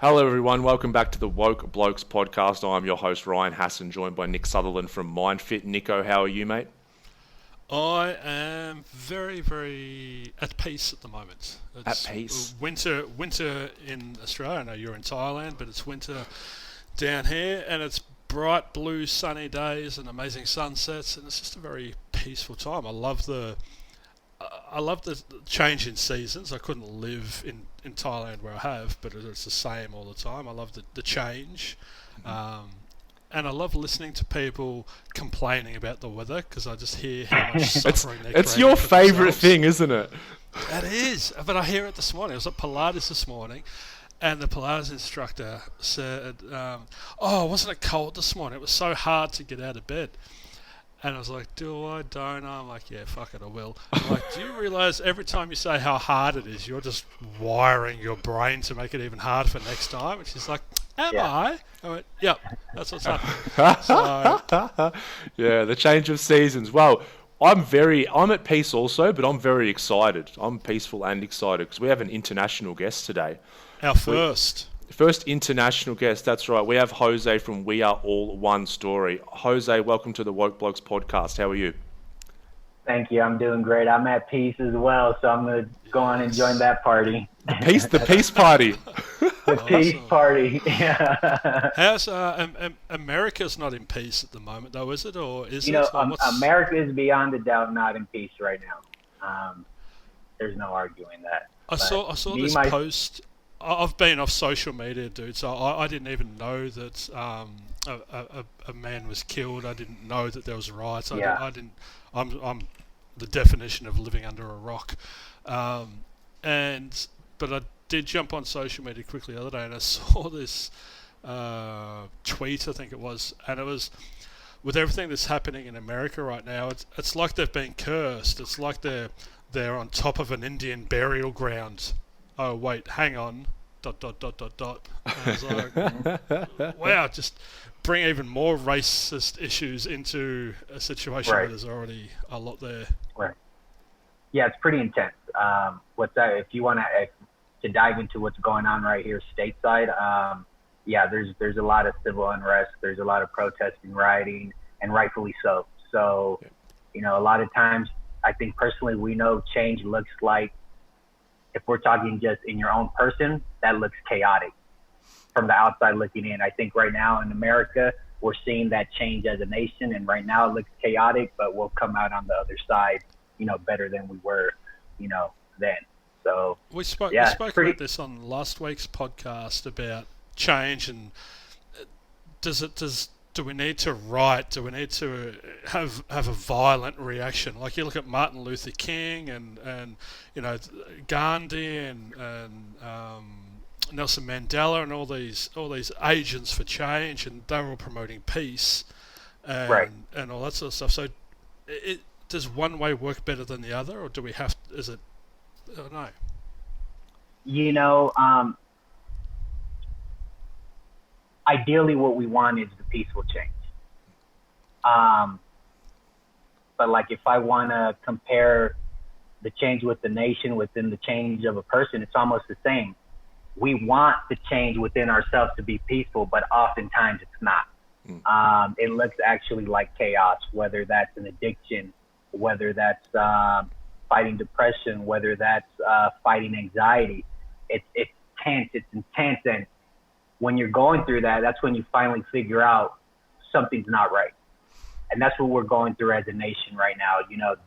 Hello everyone, welcome back to the Blokes podcast. I'm your host Ryan Hassan, joined by Nick Sutherland from Myndfit. Nico, how are you, mate? I am very, very at peace at the moment. It's At peace? winter in Australia. I know you're in Thailand, but it's winter down here, and it's bright blue sunny days and amazing sunsets, and it's just a very peaceful time. I love the change in seasons. I couldn't live in Thailand where I have, but it's the same all the time. I love the change. And I love listening to people complaining about the weather because I just hear how much suffering they're It's your favourite thing, isn't it? It is, but I hear it this morning. I was at Pilates this morning, and the Pilates instructor said, wasn't it cold this morning? It was so hard to get out of bed. And I was like, do I, don't I? I'm like, yeah, fuck it, I will. I'm like, do you realise every time you say how hard it is, you're just wiring your brain to make it even harder for next time? And she's like, am I? I went, yep, that's what's happening. So, yeah, the change of seasons. Well, I'm at peace also, but I'm very excited. I'm peaceful and excited because we have an international guest today. Our first international guest, that's right. We have Jose from We Are All One Story. Jose, welcome to the Woke Blokes podcast. How are you? Thank you. I'm doing great. I'm at peace as well, so I'm going to go on and join that party. The peace party. The peace party. Yeah. How's America's not in peace at the moment, though, is it? Or is it? America is beyond a doubt not in peace right now. There's no arguing that. I saw this post. I've been off social media, dude, so I didn't even know that a man was killed. I didn't know that there was riots. I'm the definition of living under a rock. But I did jump on social media quickly the other day, and I saw this tweet, I think it was, and it was, with everything that's happening in America right now, it's like they've been cursed. It's like they're on top of an Indian burial ground. Oh wait, hang on. ... And I was like, wow, just bring even more racist issues into a situation where there's already a lot there. Right. Yeah, it's pretty intense. If you want to dive into what's going on right here stateside, there's a lot of civil unrest. There's a lot of protesting, rioting, and rightfully so. So, a lot of times, I think personally, we know change looks like, if we're talking just in your own person, that looks chaotic from the outside looking in. I think right now in America, we're seeing that change as a nation, and right now it looks chaotic, but we'll come out on the other side, better than we were, then. So we spoke about this on last week's podcast about change, and do we need to riot? Do we need to have a violent reaction? Like you look at Martin Luther King and Gandhi and Nelson Mandela and all these agents for change, and they're all promoting peace and all that sort of stuff. So does one way work better than the other, or do we have? Is it? I don't know. Ideally, what we want is the peaceful change. But like, if I want to compare the change with the nation within the change of a person, it's almost the same. We want the change within ourselves to be peaceful, but oftentimes it's not. It looks actually like chaos, whether that's an addiction, whether that's fighting depression, whether that's fighting anxiety. It's tense, it's intense, and when you're going through that, that's when you finally figure out something's not right. And that's what we're going through as a nation right now.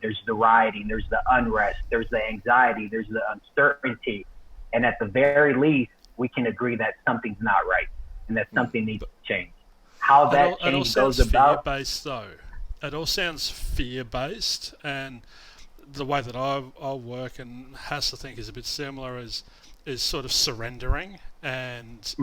There's the rioting, there's the unrest, there's the anxiety, there's the uncertainty. And at the very least, we can agree that something's not right and that something needs to change. How that change goes about. Fear-based, though. It all sounds fear-based, and the way that I'll work, and Hass, I think, is a bit similar, is sort of surrendering, and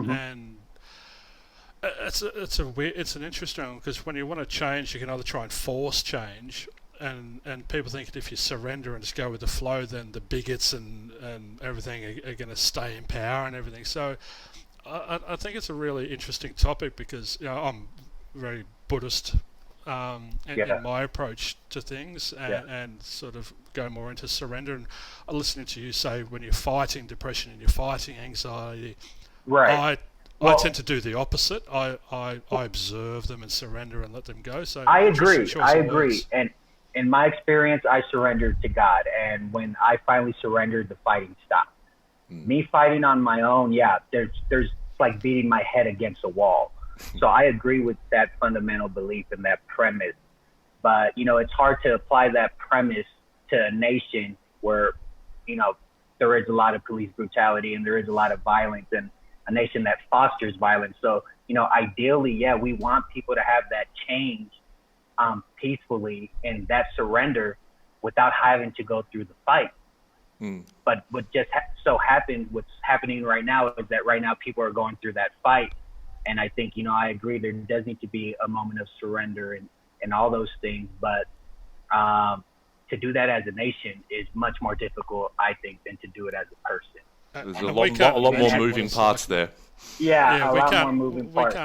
it's an interesting one, because when you want to change, you can either try and force change, and people think that if you surrender and just go with the flow, then the bigots and everything are going to stay in power and everything. So I think it's a really interesting topic, because I'm very Buddhist in my approach to things, and sort of go more into surrender. And listening to you say, when you're fighting depression and you're fighting anxiety, right, I tend to do the opposite. I observe them and surrender and let them go. So I agree. Words. And in my experience, I surrendered to God. And when I finally surrendered, the fighting stopped. Me fighting on my own, there's like beating my head against a wall. So I agree with that fundamental belief and that premise. But, it's hard to apply that premise to a nation where, there is a lot of police brutality and there is a lot of violence, and a nation that fosters violence. So, ideally, we want people to have that change peacefully and that surrender without having to go through the fight. But what just what's happening right now is that right now people are going through that fight. And I think, I agree, there does need to be a moment of surrender and all those things. But to do that as a nation is much more difficult, I think, than to do it as a person. There's a lot more moving parts there. Yeah, a lot more moving parts.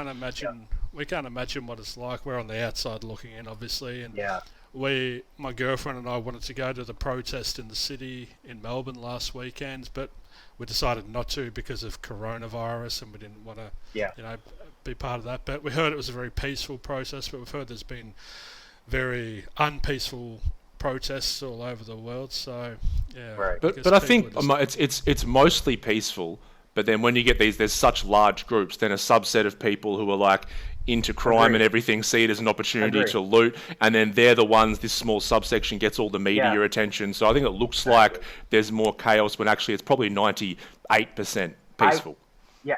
We can't imagine what it's like. We're on the outside looking in, obviously. And my girlfriend and I wanted to go to the protest in the city in Melbourne last weekend, but we decided not to because of coronavirus, and we didn't want to, be part of that. But we heard it was a very peaceful protest, but we've heard there's been very unpeaceful protests all over the world. So but I think it's mostly peaceful. But then when you get there's such large groups, then a subset of people who are like into crime and everything see it as an opportunity to loot, and then they're the ones, this small subsection gets all the media attention. So I think it looks like there's more chaos when actually it's probably 98% peaceful.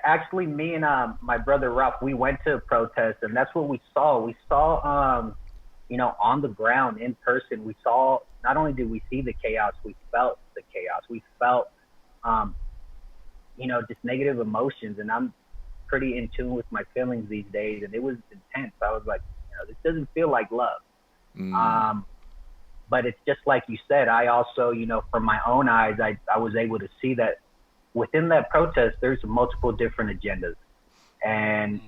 Actually, me and my brother Ralph, we went to a protest, and that's what we saw. We saw, on the ground, in person, we saw, not only did we see the chaos, we felt the chaos. We felt, just negative emotions, and I'm pretty in tune with my feelings these days, and it was intense. I was like, this doesn't feel like love. But it's just like you said, I also, from my own eyes, I was able to see that within that protest, there's multiple different agendas. And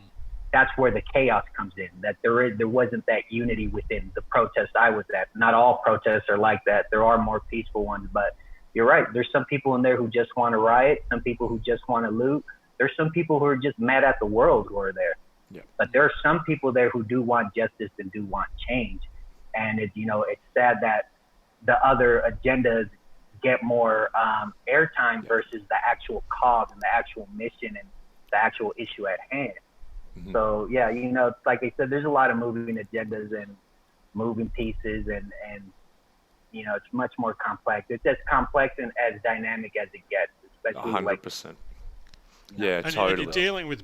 that's where the chaos comes in, that there wasn't that unity within the protest I was at. Not all protests are like that. There are more peaceful ones, but you're right. There's some people in there who just want to riot, some people who just want to loot. There's some people who are just mad at the world who are there. Yeah. But there are some people there who do want justice and do want change. And it's sad that the other agendas get more airtime versus the actual cause and the actual mission and the actual issue at hand. So like I said, there's a lot of moving agendas and moving pieces, and it's much more complex. It's as complex and as dynamic as it gets, especially 100%. Yeah, totally. And you're dealing with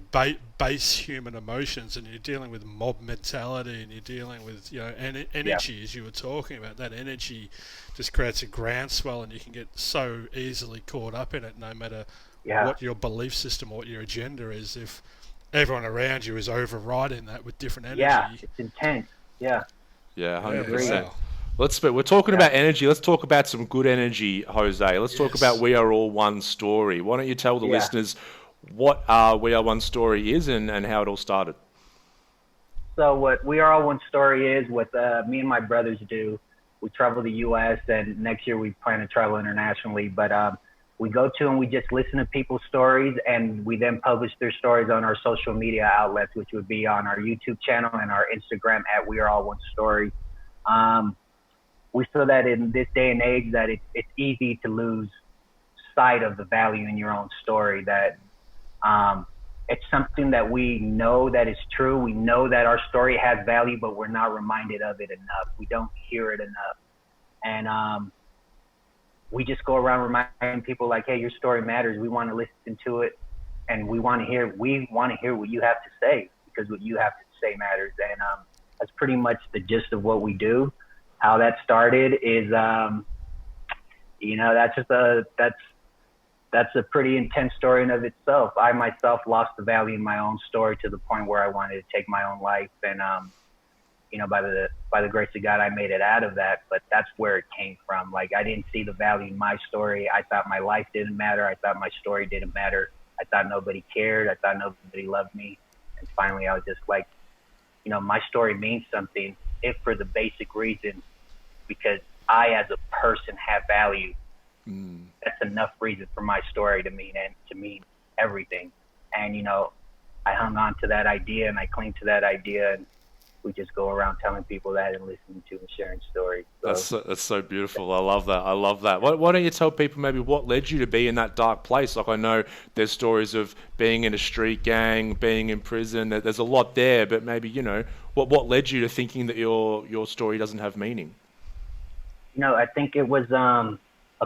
base human emotions, and you're dealing with mob mentality, and you're dealing with energy, as you were talking about. That energy just creates a groundswell, and you can get so easily caught up in it, no matter what your belief system or what your agenda is. If everyone around you is overriding that with different energy. Yeah, it's intense. Yeah. Yeah, 100%. We're talking about energy. Let's talk about some good energy, Jose. Let's talk about We Are All One Story. Why don't you tell the listeners what We Are One Story is and how it all started? So what We Are All One Story is, what me and my brothers do, we travel the U.S. and next year we plan to travel internationally. But we go to and we just listen to people's stories, and we then publish their stories on our social media outlets, which would be on our YouTube channel and our Instagram at We Are All One Story. We feel that in this day and age that it's easy to lose sight of the value in your own story, that it's something that we know that is true. We know that our story has value, but we're not reminded of it enough. We don't hear it enough. And we just go around reminding people like, hey, your story matters. We want to listen to it, and we want to hear what you have to say, because what you have to say matters. And that's pretty much the gist of what we do. How that started is, that's a pretty intense story in of itself. I myself lost the value in my own story to the point where I wanted to take my own life. And, by the grace of God, I made it out of that. But that's where it came from. Like, I didn't see the value in my story. I thought my life didn't matter. I thought my story didn't matter. I thought nobody cared. I thought nobody loved me. And finally, I was just like, my story means something, if for the basic reason, because I, as a person, have value. That's enough reason for my story to mean everything. And I hung on to that idea and I cling to that idea, and we just go around telling people that and listening to and sharing stories. So, that's so beautiful. I love that. I love that. Why don't you tell people maybe what led you to be in that dark place? Like, I know there's stories of being in a street gang, being in prison. There's a lot there, but maybe, you know, what led you to thinking that your story doesn't have meaning? you know, I think it was a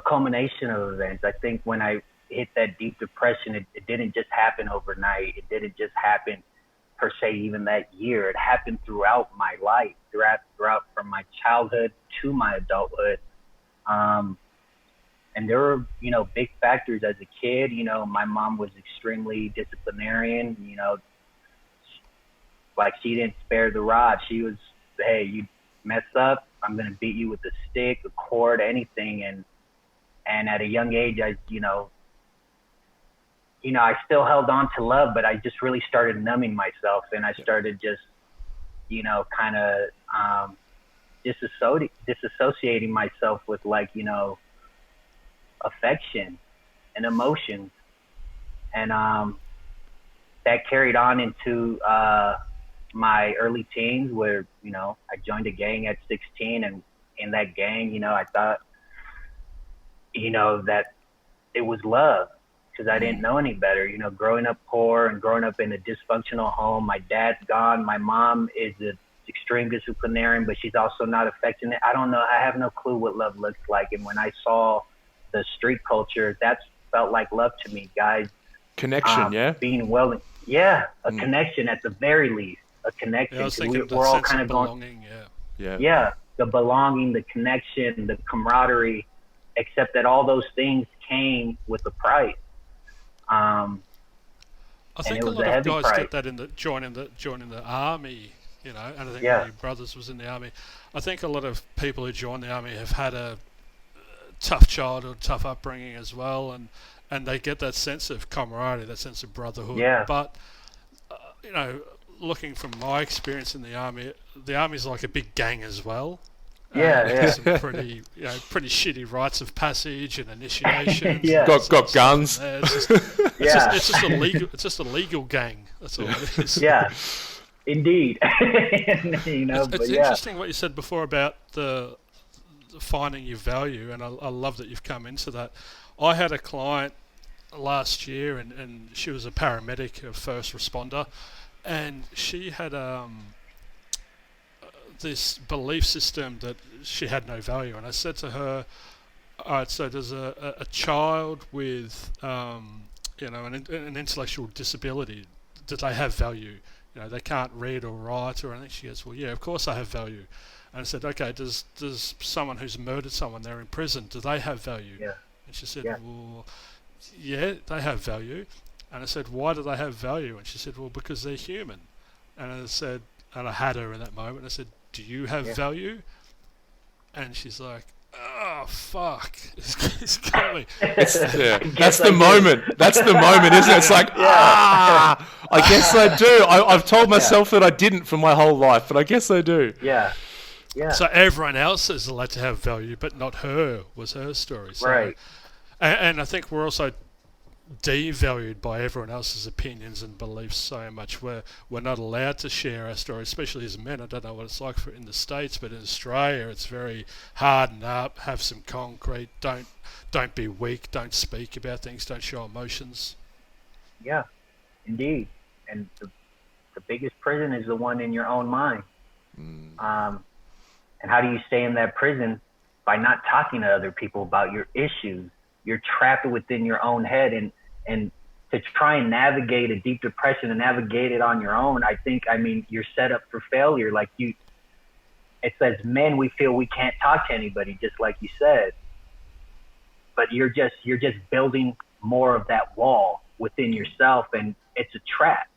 culmination of events. I think when I hit that deep depression, it didn't just happen overnight. It didn't just happen per se even that year. It happened throughout my life, throughout from my childhood to my adulthood. And there were, you know, big factors as a kid. You know, my mom was extremely disciplinarian. You know, like she didn't spare the rod. She was, hey, you mess up, I'm gonna beat you with a stick, a cord, anything. And at a young age, I still held on to love, but I just really started numbing myself, and I started just, you know, kind of disassociating myself with, like, you know, affection and emotions. And that carried on into my early teens, where, you know, I joined a gang at 16, and in that gang, you know, I thought, you know, that it was love, because I didn't know any better. You know, growing up poor and growing up in a dysfunctional home, my dad's gone. My mom is an extreme disciplinarian, but she's also not affectionate. I don't know. I have no clue what love looks like. And when I saw the street culture, that felt like love to me, guys. Connection, yeah? Being willing. Yeah, a connection at the very least. A connection. Yeah, I was thinking we're all kind of belonging, yeah, the belonging, the connection, the camaraderie, except that all those things came with a price. I think a lot of guys price. get that in the joining the army, you know, and I think one of your brothers was in the army. I think a lot of people who join the army have had a tough childhood, tough upbringing as well, and they get that sense of camaraderie, that sense of brotherhood. Yeah. But you know, looking from my experience in the army's like a big gang as well. Some pretty shitty rites of passage and initiations. Got guns. It's just a legal gang. That's all it is. Yeah, indeed. You know, it's interesting what you said before about the finding your value, and I love that you've come into that. I had a client last year, and she was a paramedic, a first responder, and she had this belief system that she had no value. And I said to her, all right, so does a child with you know, an intellectual disability, do they have value? You know, they can't read or write or anything. She goes, well, yeah, of course I have value. And I said, okay, does someone who's murdered someone, they're in prison, do they have value? Yeah. And she said, well, yeah, they have value. And I said, why do they have value? And she said, well, because they're human. And I said, and I had her in that moment. I said, do you have value? And she's like, oh, fuck. It's got me. That's the moment. That's the moment, isn't it? It's like, I guess I do. I've told myself that I didn't for my whole life, but I guess I do. Yeah. So everyone else is allowed to have value, but not her, was her story. So, right. And I think we're also devalued by everyone else's opinions and beliefs so much. We're not allowed to share our story, especially as men. I don't know what it's like in the States, but in Australia it's very harden up, have some concrete, don't be weak, don't speak about things, don't show emotions. Yeah, indeed. And the biggest prison is the one in your own mind. And how do you stay in that prison? By not talking to other people about your issues. You're trapped within your own head, and to try and navigate a deep depression and navigate it on your own, I mean, you're set up for failure. Like it says men, we feel we can't talk to anybody, just like you said. But you're just building more of that wall within yourself, and it's a trap.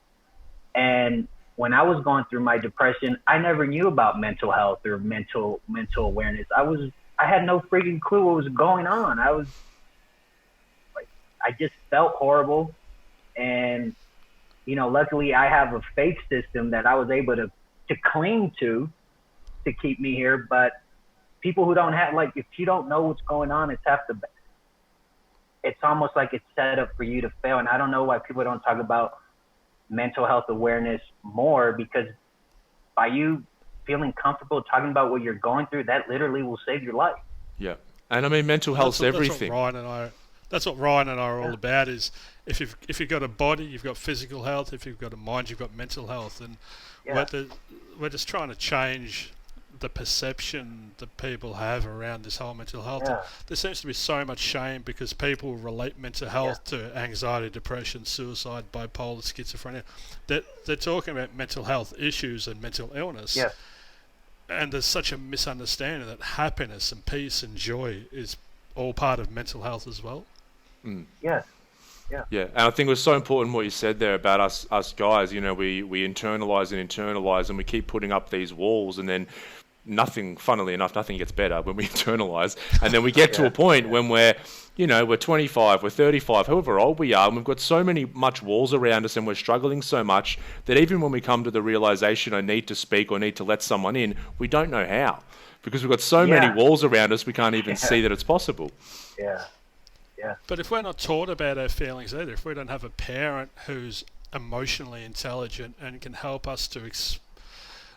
And when I was going through my depression, I never knew about mental health or mental awareness. I had no freaking clue what was going on. I just felt horrible. And, you know, luckily I have a faith system that I was able to cling to keep me here. But people who don't have, like, if you don't know what's going on, it's almost like it's set up for you to fail. And I don't know why people don't talk about mental health awareness more, because by you feeling comfortable talking about what you're going through, that literally will save your life. Yeah. And I mean, mental health's everything. That's what Ryan and I are all about, is if you've got a body, you've got physical health. If you've got a mind, you've got mental health. And we're just trying to change the perception that people have around this whole mental health. Yeah. There seems to be so much shame because people relate mental health to anxiety, depression, suicide, bipolar, schizophrenia. They're talking about mental health issues and mental illness. Yeah. And there's such a misunderstanding that happiness and peace and joy is all part of mental health as well. Mm. Yeah. Yeah, and I think it was so important what you said there about us guys. You know, we internalize and we keep putting up these walls, and then funnily enough, nothing gets better when we internalize. And then we get to a point when we're 25, we're 35, however old we are, and we've got so much walls around us and we're struggling so much that even when we come to the realization I need to speak or need to let someone in, we don't know how. Because we've got so many walls around us, we can't even see that it's possible. Yeah. Yeah. But if we're not taught about our feelings either, if we don't have a parent who's emotionally intelligent and can help us to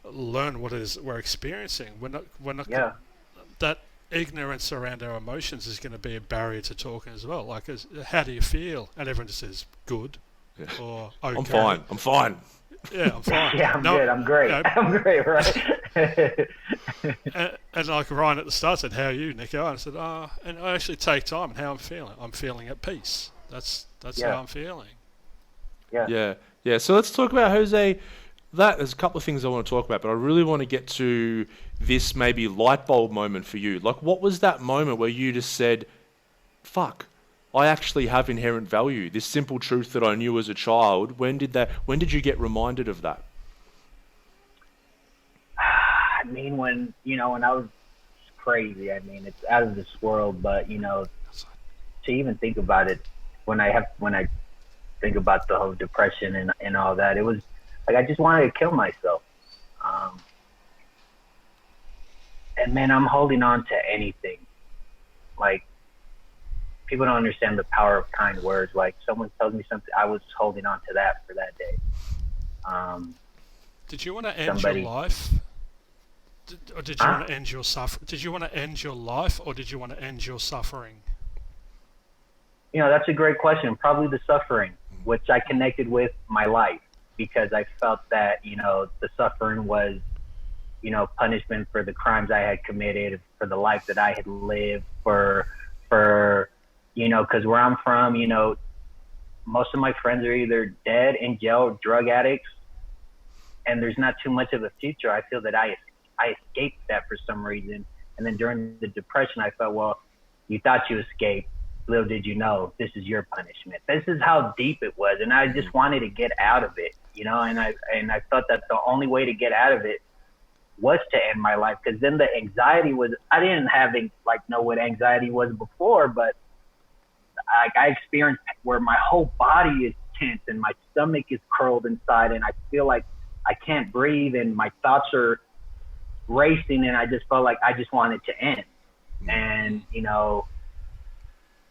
learn what it is we're experiencing, we're not that ignorance around our emotions is going to be a barrier to talking as well. Like, how do you feel? And everyone just says good or okay. I'm fine. Yeah, I'm fine. Yeah, I'm good. I'm great. I'm great, right? and like Ryan at the start said, how are you, Nico? And I said, and I actually take time and how I'm feeling. I'm feeling at peace. That's how I'm feeling. Yeah. Yeah. So let's talk about, Jose, there's a couple of things I want to talk about, but I really want to get to this maybe light bulb moment for you. Like, what was that moment where you just said, fuck, I actually have inherent value, this simple truth that I knew as a child? When did you get reminded of that? I mean, when I was crazy, I mean, it's out of this world, but, to even think about it, when I think about the whole depression and all that, it was like, I just wanted to kill myself. And man, I'm holding on to anything. Like, people don't understand the power of kind words. Like, someone tells me something, I was holding on to that for that day. Did you want to end your life? Or did you want to end your suffering? Did you want to end your life, or did you want to end your suffering? That's a great question. Probably the suffering, which I connected with my life, because I felt that, the suffering was, punishment for the crimes I had committed, for the life that I had lived, for because where I'm from, most of my friends are either dead, in jail, drug addicts, and there's not too much of a future. I feel that I escaped that for some reason. And then during the depression, I felt, well, you thought you escaped. Little did you know, this is your punishment. This is how deep it was. And I just wanted to get out of it, and I thought that the only way to get out of it was to end my life. Because then the anxiety was, I didn't know what anxiety was before, but I experienced where my whole body is tense and my stomach is curled inside, and I feel like I can't breathe and my thoughts are racing, and I just felt like I just wanted to end. And,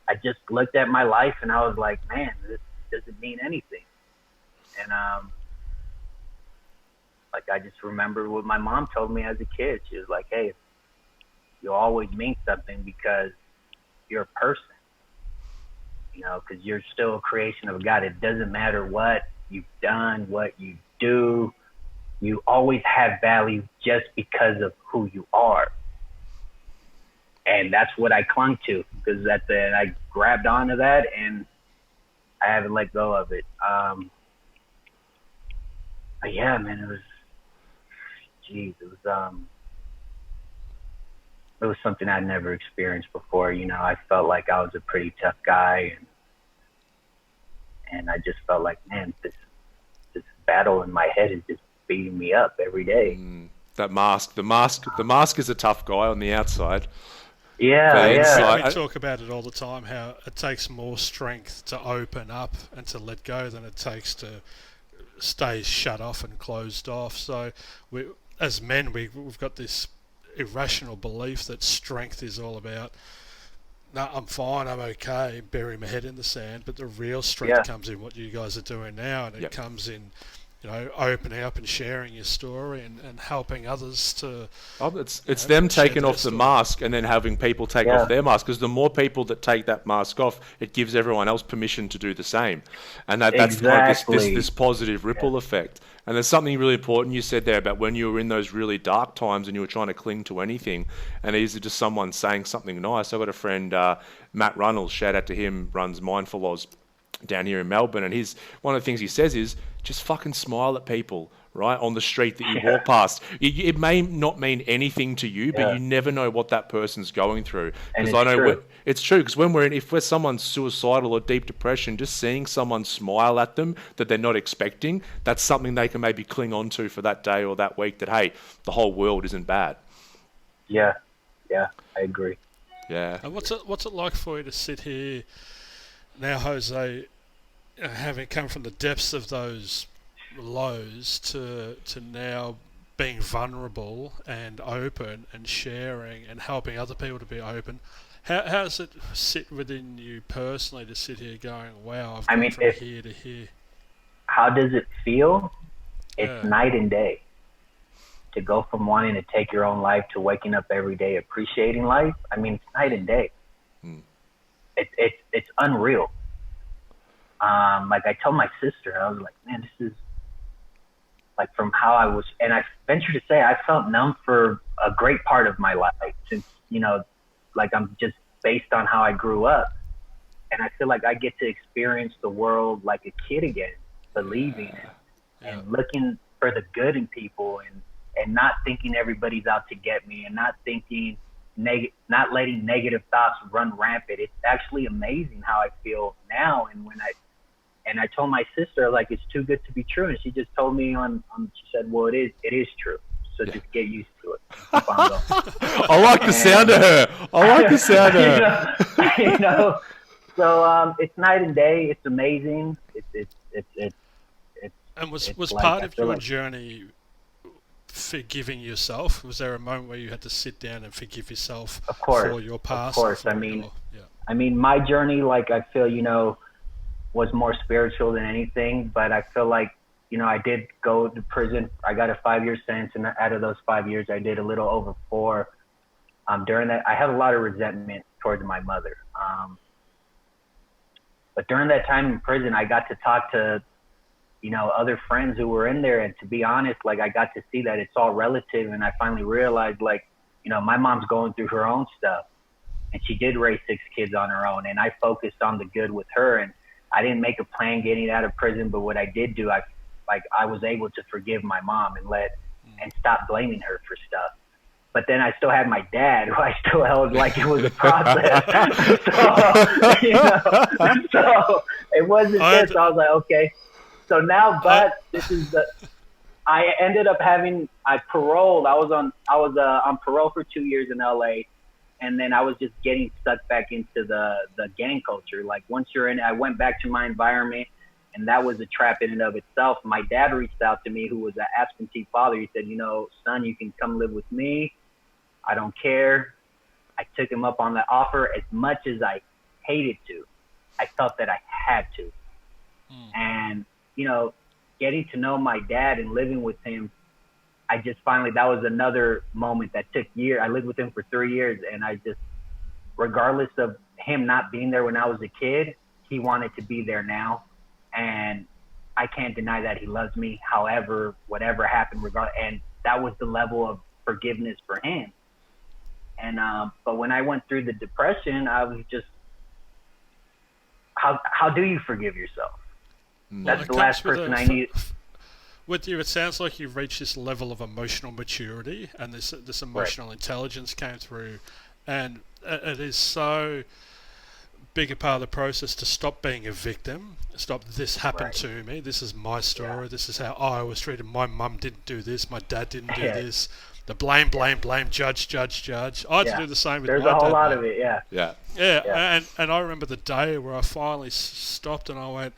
I just looked at my life and I was like, man, this doesn't mean anything. And, I just remember what my mom told me as a kid. She was like, hey, you'll always mean something because you're a person, because you're still a creation of God. It doesn't matter what you've done, what you do. You always have value just because of who you are. And that's what I clung to, because I grabbed onto that and I haven't let go of it. But yeah, man, it was something I'd never experienced before. I felt like I was a pretty tough guy, and I just felt like, man, this battle in my head is just beating me up every day. The mask is a tough guy on the outside. Yeah. We talk about it all the time, how it takes more strength to open up and to let go than it takes to stay shut off and closed off. So as men, we've got this irrational belief that strength is all about no, I'm fine, I'm okay, bury my head in the sand. But the real strength comes in what you guys are doing now, and it comes in, opening up and sharing your story and helping others to... It's them taking off the mask and then having people take off their mask, because the more people that take that mask off, it gives everyone else permission to do the same. And that's this positive ripple effect. And there's something really important you said there about when you were in those really dark times and you were trying to cling to anything, and either just someone saying something nice. I've got a friend, Matt Runnels, shout out to him, runs Mindful Oz down here in Melbourne, and one of the things he says is just fucking smile at people, right, on the street that you walk past. It may not mean anything to you, but you never know what that person's going through. Because I know it's true. Because if we're someone's suicidal or deep depression, just seeing someone smile at them that they're not expecting, that's something they can maybe cling on to for that day or that week. That hey, the whole world isn't bad. Yeah, I agree. Yeah. And what's it like for you to sit here now, Jose, having come from the depths of those lows to now being vulnerable and open and sharing and helping other people to be open? How does it sit within you personally to sit here going, wow, I've gone from here to here? How does it feel? It's night and day. To go from wanting to take your own life to waking up every day appreciating life, I mean, it's night and day. It's unreal. Like I told my sister, I was like, man, this is like from how I was, and I venture to say I felt numb for a great part of my life since, like I'm just based on how I grew up. And I feel like I get to experience the world like a kid again, believing and looking for the good in people and not thinking everybody's out to get me and not thinking not letting negative thoughts run rampant. It's actually amazing how I feel now. And I told my sister, like, it's too good to be true. And she just told me she said, well, it is true. So just get used to it. I like the sound of her. So it's night and day. It's amazing. It's and was part of your journey forgiving yourself? Was there a moment where you had to sit down and forgive yourself for your past? Of course. I mean, my journey, like, I feel, was more spiritual than anything, but I feel like, I did go to prison. I got a 5-year sentence, and out of those 5 years, I did a little over 4. During that, I had a lot of resentment towards my mother. But during that time in prison, I got to talk to, other friends who were in there. And to be honest, like, I got to see that it's all relative. And I finally realized, like, my mom's going through her own stuff, and she did raise 6 kids on her own. And I focused on the good with her. And I didn't make a plan getting out of prison, but what I did do, I was able to forgive my mom and stop blaming her for stuff. But then I still had my dad, who I still held like it was a process. So it wasn't this. I was like, okay. So now, but this is I ended up I paroled. I was on parole for 2 years in LA. And then I was just getting sucked back into the gang culture. Like, once you're in it, I went back to my environment, and that was a trap in and of itself. My dad reached out to me, who was an absentee father. He said, son, you can come live with me. I don't care. I took him up on that offer. As much as I hated to, I felt that I had to. And, getting to know my dad and living with him, I just finally, that was another moment that took years. I lived with him for 3 years, and I just, regardless of him not being there when I was a kid, he wanted to be there now. And I can't deny that he loves me. However, whatever happened, and that was the level of forgiveness for him. And, but when I went through the depression, I was just, how do you forgive yourself? That's the last person I need. With you, it sounds like you've reached this level of emotional maturity, and this emotional intelligence came through, and it is so big a part of the process to stop being a victim, stop, this happened to me, this is my story, this is how I was treated, my mum didn't do this, my dad didn't do this, the blame, judge. I had to do the same with my dad. There's a whole lot of it, and I remember the day where I finally stopped and I went,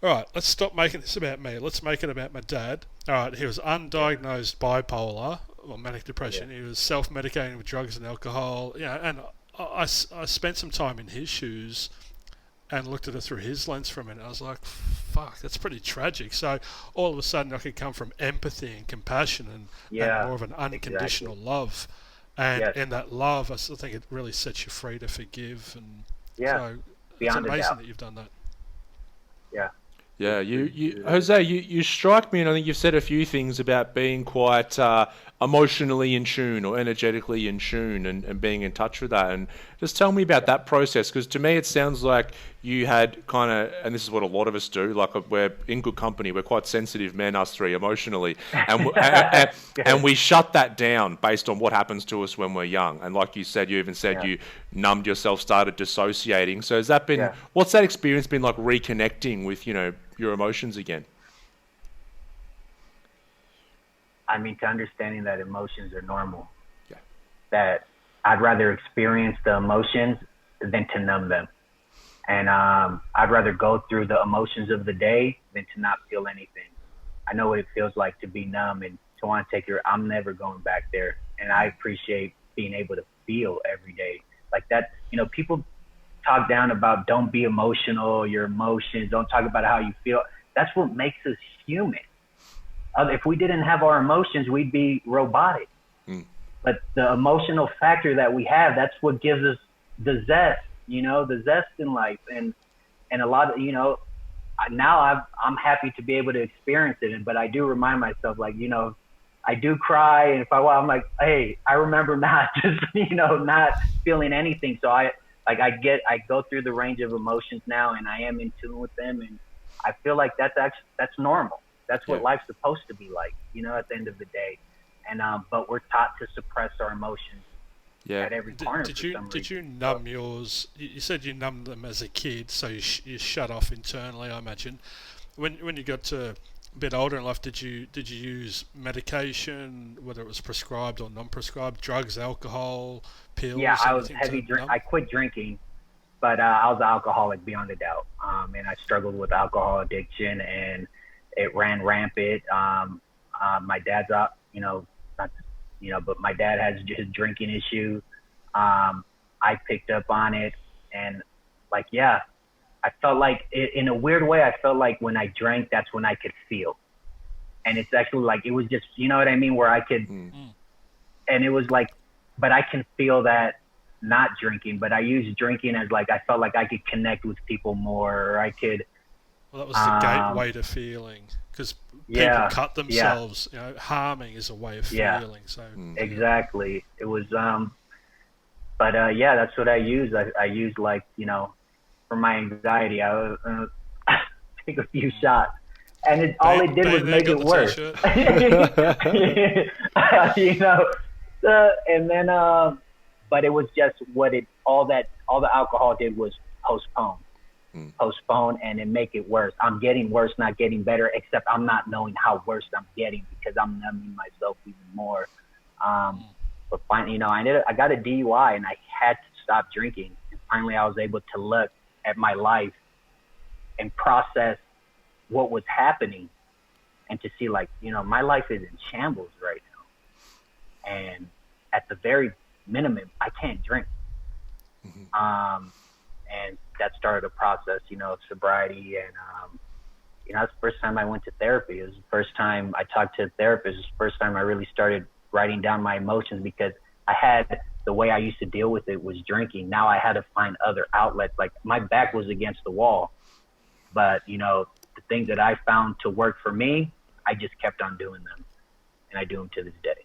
all right, let's stop making this about me. Let's make it about my dad. All right, he was undiagnosed bipolar or manic depression. He was self-medicating with drugs and alcohol. And I spent some time in his shoes and looked at it through his lens for a minute. I was like, fuck, that's pretty tragic. So all of a sudden I could come from empathy and compassion and more of an unconditional love. And in that love, I still think it really sets you free to forgive. And so it's amazing that you've done that. Yeah. Yeah, Jose, you strike me, and I think you've said a few things about being quite emotionally in tune or energetically in tune and being in touch with that. And just tell me about that process, because to me it sounds like you had kind of, and this is what a lot of us do, like we're in good company, we're quite sensitive men, us three, emotionally, and we shut that down based on what happens to us when we're young. And like you said, you even said you numbed yourself, started dissociating. So has that been, what's that experience been like, reconnecting with, your emotions again? I mean, to understanding that emotions are normal. Yeah. That I'd rather experience the emotions than to numb them. And I'd rather go through the emotions of the day than to not feel anything. I know what it feels like to be numb and to want to I'm never going back there. And I appreciate being able to feel every day. Like that, people talk down about don't be emotional, your emotions, don't talk about how you feel. That's what makes us human. If we didn't have our emotions, we'd be robotic. But the emotional factor that we have, that's what gives us the zest, the zest in life. And a lot of, now I'm happy to be able to experience it. But I do remind myself, like, I do cry. And I'm like, hey, I remember not just, not feeling anything. So I go through the range of emotions now, and I am in tune with them. And I feel like that's normal. That's what life's supposed to be like, at the end of the day. And but we're taught to suppress our emotions at every corner. Did you numb yours? You said you numbed them as a kid, so you shut off internally, I imagine. When you got to a bit older in life, did you use medication, whether it was prescribed or non-prescribed, drugs, alcohol, pills? Yeah, I was heavy drink. I quit drinking, but I was an alcoholic beyond a doubt. And I struggled with alcohol addiction, and it ran rampant. My dad's out, but my dad has his drinking issue. I picked up on it, and I felt like in a weird way, I felt like when I drank, that's when I could feel. And it's actually like, it was just, you know what I mean? Where I could, and it was like, but I can feel that not drinking, but I used drinking as like, I felt like I could connect with people more, or I could. Well, that was the gateway to feeling, because people cut themselves. Harming is a way of feeling. So exactly, it was. But that's what I use. I use, like, for my anxiety, I would take a few shots, and all it did was make it worse. And then, but it was just all the alcohol did was postpone and then make it worse. I'm getting worse, not getting better, except I'm not knowing how worse I'm getting because I'm numbing myself even more. But finally, I got a D.U.I. and I had to stop drinking. And finally, I was able to look at my life and process what was happening, and to see, like, my life is in shambles right now. And at the very minimum, I can't drink. And that started a process, of sobriety. And, it's the first time I went to therapy. It was the first time I talked to a therapist. It was the first time I really started writing down my emotions, because I had, the way I used to deal with it was drinking. Now I had to find other outlets. Like, my back was against the wall, but, the things that I found to work for me, I just kept on doing them, and I do them to this day.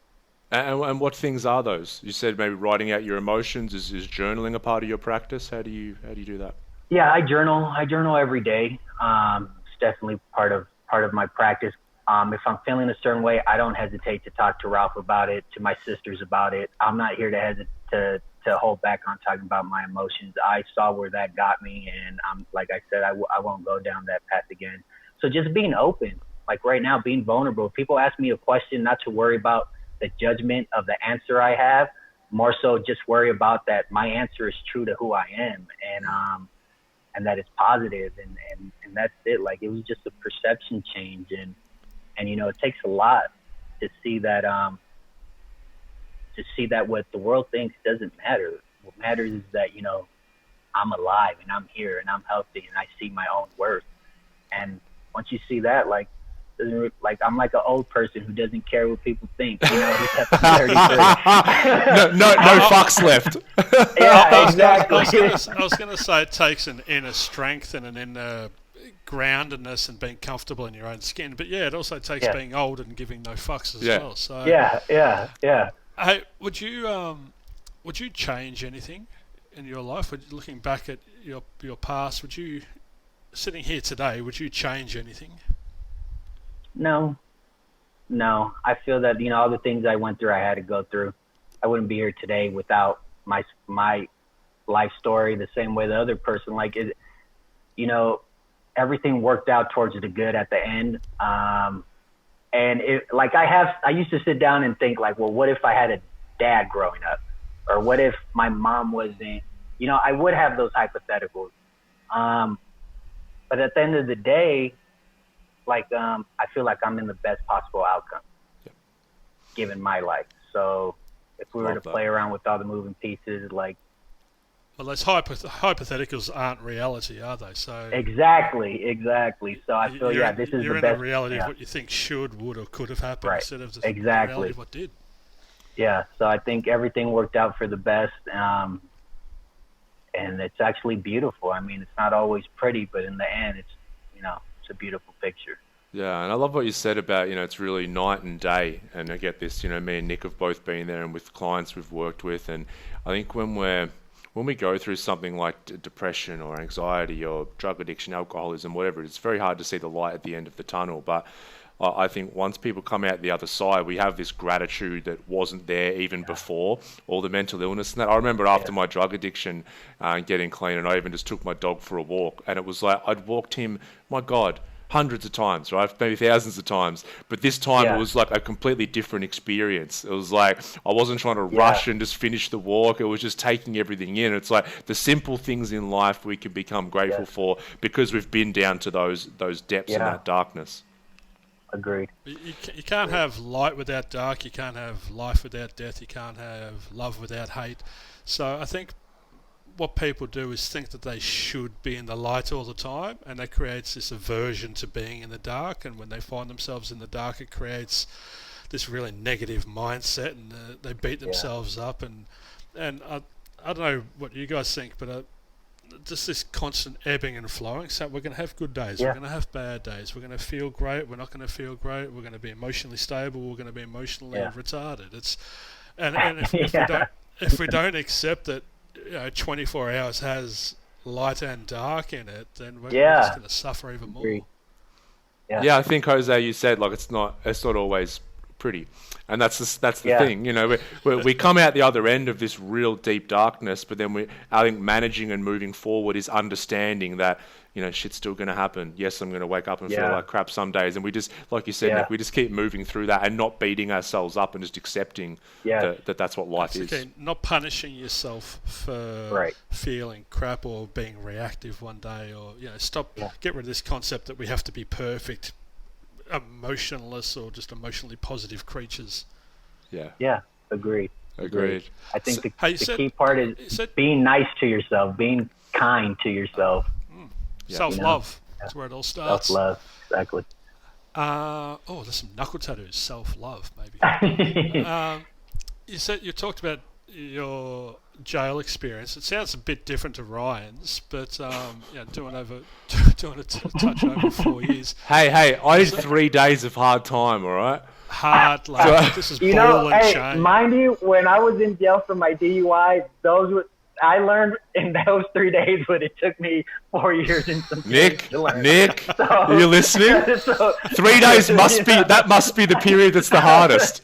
And what things are those? You said maybe writing out your emotions. Is journaling a part of your practice? How do you do that? Yeah, I journal every day. It's definitely part of my practice. If I'm feeling a certain way, I don't hesitate to talk to Ralph about it, to my sisters about it. I'm not here to hesitate to hold back on talking about my emotions. I saw where that got me, and like I said, I won't go down that path again. So just being open, like right now, being vulnerable. If people ask me a question, not to worry about the judgment of the answer I have, more so just worry about that my answer is true to who I am, and that it's positive, and that's it. Like, it was just a perception change, and it takes a lot to see that what the world thinks doesn't matter. What matters is that, you know, I'm alive and I'm here and I'm healthy and I see my own worth. And once you see that, like I'm like an old person who doesn't care what people think. You know, he's at 33. no fucks left. Yeah, exactly. I was going to say it takes an inner strength and an inner groundedness and being comfortable in your own skin. But yeah, it also takes being old and giving no fucks as well. So yeah. Hey, would you change anything in your life? Looking back at your past, would you, sitting here today, would you change anything? No. I feel that, you know, all the things I went through, I had to go through. I wouldn't be here today without my life story the same way the other person. Like, you know, everything worked out towards the good at the end. And I used to sit down and think like, well, what if I had a dad growing up? Or what if my mom wasn't, you know, I would have those hypotheticals. But at the end of the day, like, I feel like I'm in the best possible outcome given my life. So if we were to play around with all the moving pieces, like, well, those hypotheticals aren't reality, are they? So exactly. So I feel this is the best. You're in the reality of what you think should, would, or could have happened instead of the reality of what did. Yeah. So I think everything worked out for the best, and it's actually beautiful. I mean, it's not always pretty, but in the end, it's, you know, it's a beautiful picture. Yeah, and I love what you said about, you know, it's really night and day. And I get this, you know, me and Nick have both been there, and with clients we've worked with, and I think when we go through something like depression or anxiety or drug addiction, alcoholism, whatever, it's very hard to see the light at the end of the tunnel. But I think once people come out the other side, we have this gratitude that wasn't there even before, all the mental illness and that. I remember after my drug addiction, getting clean, and I even just took my dog for a walk, and it was like I'd walked him, my God, hundreds of times, right? Maybe thousands of times. But this time it was like a completely different experience. It was like I wasn't trying to rush and just finish the walk. It was just taking everything in. It's like the simple things in life we can become grateful for because we've been down to those depths and that darkness. Agreed. You can't have light without dark. You can't have life without death. You can't have love without hate. So I think what people do is think that they should be in the light all the time, and that creates this aversion to being in the dark. And when they find themselves in the dark, it creates this really negative mindset, and they beat themselves up. And I don't know what you guys think, but just this constant ebbing and flowing. So we're going to have good days. We're going to have bad days. We're going to feel great. We're not going to feel great. We're going to be emotionally stable. We're going to be emotionally retarded. If we don't accept that, you know, 24 hours has light and dark in it, then we're just going to suffer even more. Yeah, I think, Jose, you said, like, it's not always pretty, and that's the thing. You know, we come out the other end of this real deep darkness, but then I think managing and moving forward is understanding that, you know, shit's still going to happen. Yes, I'm going to wake up and feel like crap some days, and we just, like you said, Nick, we just keep moving through that and not beating ourselves up and just accepting that's what life is. Okay, not punishing yourself for feeling crap or being reactive one day, or, you know, get rid of this concept that we have to be perfect, emotionless, or just emotionally positive creatures. Agreed. I think the key part is being nice to yourself, being kind to yourself. Self-love. That's where it all starts. Self-love, exactly. There's some knuckle tattoos. Self-love, maybe. You talked about your jail experience. It sounds a bit different to Ryan's, but doing a touch over 4 years. Hey, I did 3 days of hard time. All right. Hard, like, this is ball and chain. Mind you, when I was in jail for my D.U.I, I learned in those 3 days what it took me 4 years and some Nick, are you listening? 3 days must be the period that's the hardest.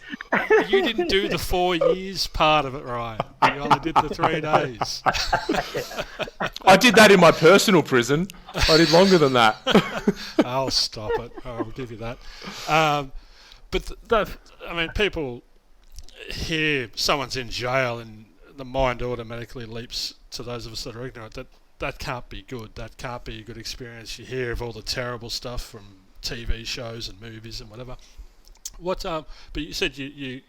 You didn't do the 4 years part of it, Ryan. You only did the 3 days. I did that in my personal prison. I did longer than that. I'll stop it. I'll give you that. People hear someone's in jail and the mind automatically leaps to those of us that are ignorant that can't be good. That can't be a good experience. You hear of all the terrible stuff from TV shows and movies and whatever. But you said you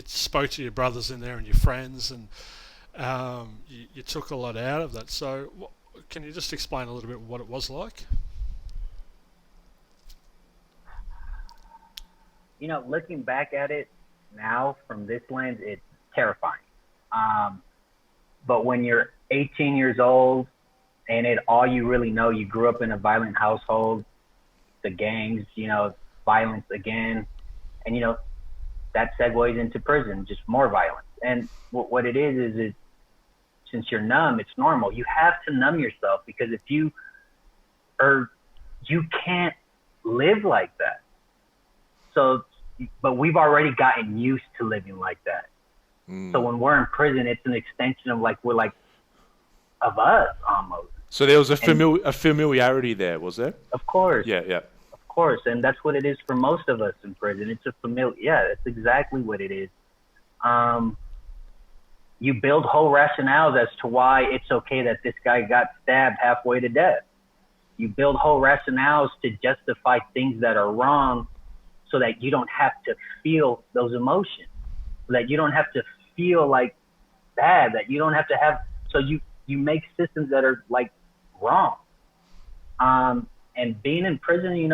spoke to your brothers in there and your friends, and You took a lot out of that. So can you just explain a little bit what it was like? Looking back at it now from this lens, it's terrifying. But when you're 18 years old and all you really know, you grew up in a violent household, the gangs, violence again, and that segues into prison, just more violence. And what it is since you're numb, it's normal. You have to numb yourself, because if you can't live like that. So, but we've already gotten used to living like that. So when we're in prison, it's an extension of of us almost. So there was a familiarity there, was there? Of course. Yeah. Of course, and that's what it is for most of us in prison. It's a familiar. Yeah, that's exactly what it is. You build whole rationales as to why it's okay that this guy got stabbed halfway to death. You build whole rationales to justify things that are wrong, so that you don't have to feel those emotions, so that you don't have to feel like bad, that you don't have to have. So you make systems that are wrong. And being in prison, it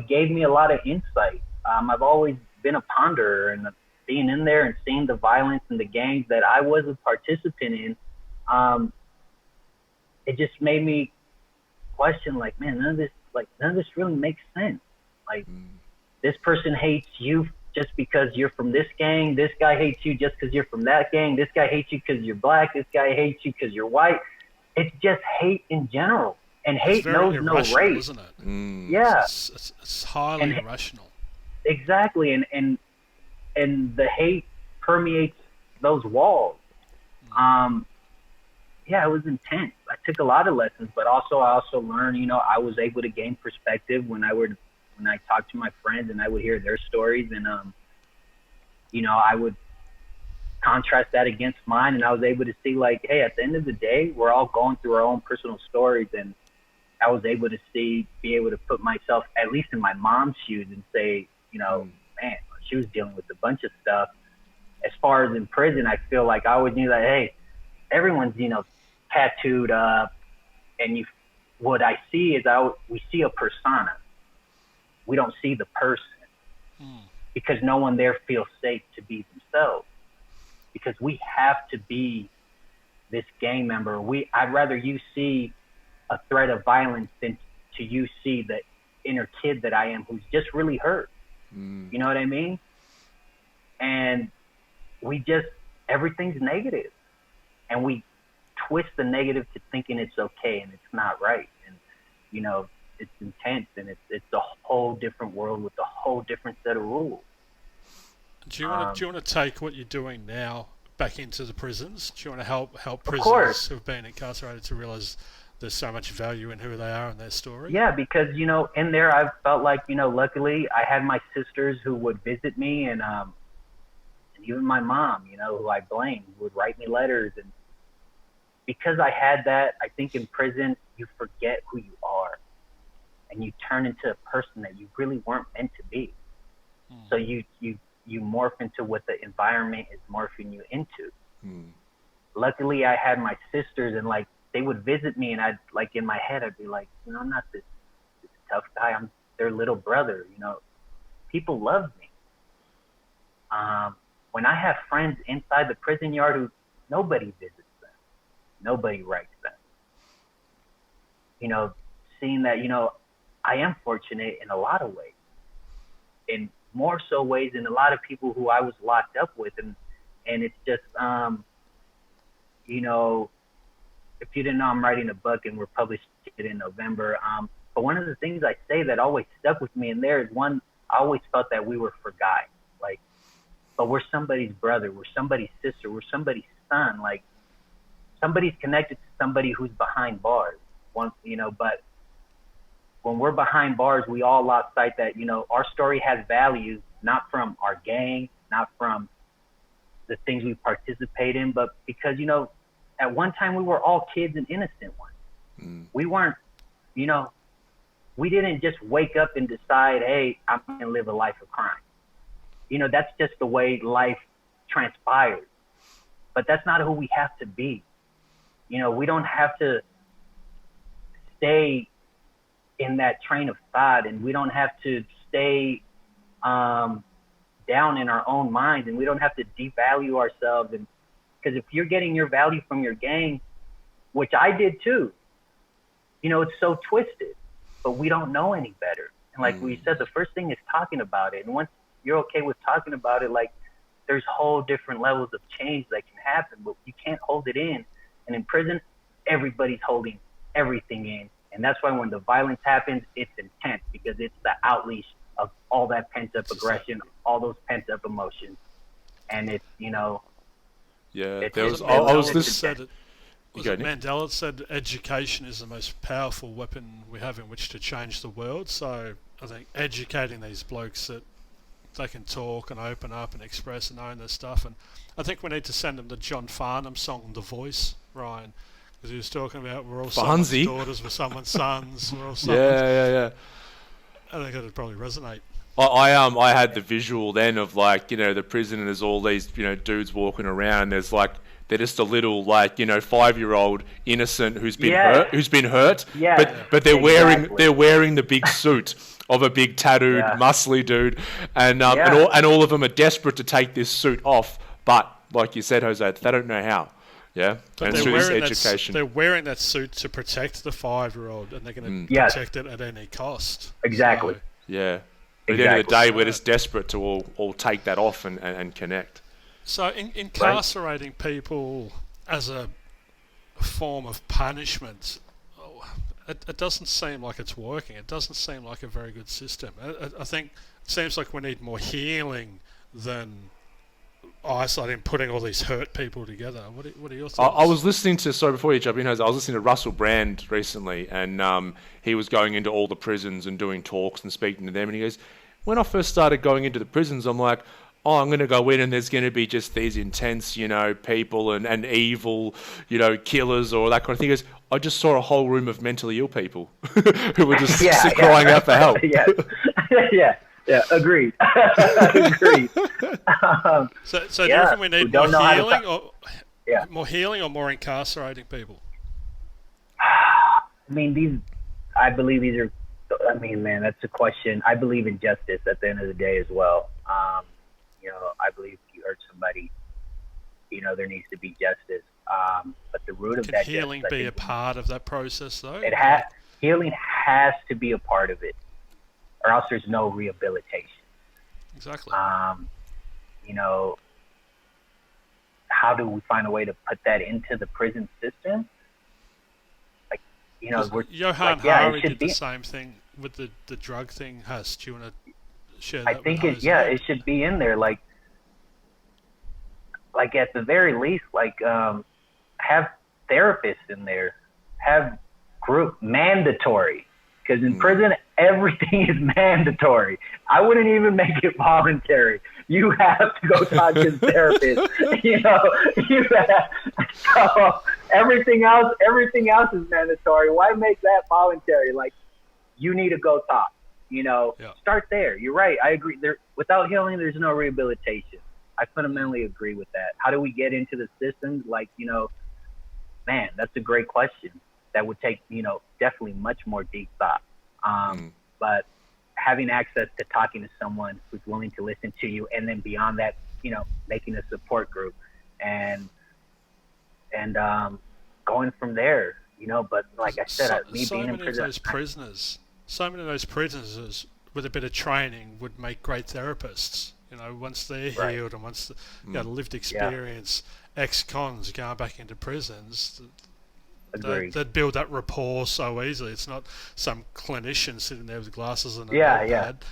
gave me a lot of insight. I've always been a ponderer, and being in there and seeing the violence and the gangs that I was a participant in, it just made me question, man, none of this really makes sense. This person hates you just because you're from this gang. This guy hates you just because you're from that gang. This guy hates you because you're black. This guy hates you because you're white. It's just hate in general. And hate knows no race. Isn't it? Yeah. It's highly irrational. Exactly. And the hate permeates those walls. Yeah, it was intense. I took a lot of lessons, but I also learned, I was able to gain perspective when I talked to my friends and I would hear their stories, and I would contrast that against mine, and I was able to see hey, at the end of the day, we're all going through our own personal stories, and I was able to be able to put myself at least in my mom's shoes and say, man, she was dealing with a bunch of stuff. As far as in prison, I feel like I always knew that, hey, everyone's, tattooed up, and what I see is we see a persona. We don't see the person, because no one there feels safe to be themselves, because we have to be this gang member. I'd rather you see a threat of violence than to you see the inner kid that I am, who's just really hurt. You know what I mean? And everything's negative, and we twist the negative to thinking it's okay, and it's not right. And it's intense, and it's a whole different world with a whole different set of rules. Do you want to take what you're doing now back into the prisons? Do you want to help prisoners who've been incarcerated to realize there's so much value in who they are and their story? Yeah, because in there I felt like luckily I had my sisters who would visit me, and even my mom, who I blamed, would write me letters, and because I had that, I think in prison you forget who you are, and you turn into a person that you really weren't meant to be. So you morph into what the environment is morphing you into. Luckily, I had my sisters, and they would visit me, and I'd in my head, I'd be like, I'm not this tough guy. I'm their little brother. People love me. When I have friends inside the prison yard who nobody visits them, nobody writes them. Seeing that, I am fortunate in a lot of ways, in more so ways than a lot of people who I was locked up with. And it's just, if you didn't know, I'm writing a book, and we're publishing it in November. But one of the things I say that always stuck with me in there is, one, I always felt that we were forgotten. But we're somebody's brother, we're somebody's sister, we're somebody's son. Somebody's connected to somebody who's behind bars. But when we're behind bars, we all lost sight that, our story has value, not from our gang, not from the things we participate in, but because, at one time we were all kids and innocent ones. We weren't, we didn't just wake up and decide, hey, I'm going to live a life of crime. That's just the way life transpires. but that's not who we have to be. You know, we don't have to stay in that train of thought, and we don't have to stay down in our own minds, and we don't have to devalue ourselves. And because if you're getting your value from your gang, which I did too, you know, it's so twisted, but we don't know any better. And like we said, the first thing is talking about it. And once you're okay with talking about it, like there's whole different levels of change that can happen, but you can't hold it in. And in prison, everybody's holding everything in. And that's why when the violence happens, it's intense, because it's the outleash of all that pent-up aggression, all those pent-up emotions. And it's, you know... Yeah, Mandela said education is the most powerful weapon we have in which to change the world. So I think educating these blokes that they can talk and open up and express and own their stuff. And I think we need to send them the John Farnham song, The Voice, Ryan, because he was talking about we're all someone's daughters, we're someone's sons, we're all someone's... Yeah. I think that would probably resonate. I had the visual then of, like, you know, the prison, and there's all these, you know, dudes walking around, and there's like, they're just a little, like, you know, 5-year-old innocent who's been hurt, but they're wearing the big suit of a big tattooed muscly dude, and all of them are desperate to take this suit off, but like you said, Jose, they don't know how. Yeah, but and through this education, they're wearing that suit to protect the 5-year-old, and they're going to protect it at any cost. Exactly. So, yeah. At the end of the day, we're just desperate to all take that off and connect. So incarcerating people as a form of punishment, it doesn't seem like it's working. It doesn't seem like a very good system. I think it seems like we need more healing than isolating, putting all these hurt people together. What are your thoughts? I was listening to, sorry, before you jump in, Jose, I was listening to Russell Brand recently, and he was going into all the prisons and doing talks and speaking to them, and he goes, when I first started going into the prisons, I'm like, oh, I'm going to go in and there's going to be just these intense, you know, people and evil, you know, killers or that kind of thing. He goes, I just saw a whole room of mentally ill people who were just crying out for help. Yeah, agreed. Agreed. So do you reckon we need more healing or more incarcerating people? I mean, I believe these are, I mean, man, that's a question. I believe in justice at the end of the day as well. You know, I believe if you hurt somebody, you know, there needs to be justice. But the root of that justice... Can healing be a part of that process, though? Healing has to be a part of it, or else there's no rehabilitation. Exactly. You know, how do we find a way to put that into the prison system? Like, you know, Johan Hari did the same thing with the drug thing. Has do you want to share that? I think it should be in there. Like at the very least, like have therapists in there, have group mandatory. Because in prison, everything is mandatory. I wouldn't even make it voluntary. You have to go talk to the therapist. You know, so everything else is mandatory. Why make that voluntary? Like, you need to go talk. You know, start there. You're right. I agree. Without healing, there's no rehabilitation. I fundamentally agree with that. How do we get into the systems? Like, you know, man, that's a great question. That would take, you know, definitely much more deep thought. But having access to talking to someone who's willing to listen to you, and then beyond that, you know, making a support group and going from there, you know. But like I said, being in prison, so many of those prisoners with a bit of training would make great therapists. You know, once they're healed and once the lived experience, ex-cons going back into prisons. They'd build that rapport so easily. It's not some clinician sitting there with glasses and a notepad.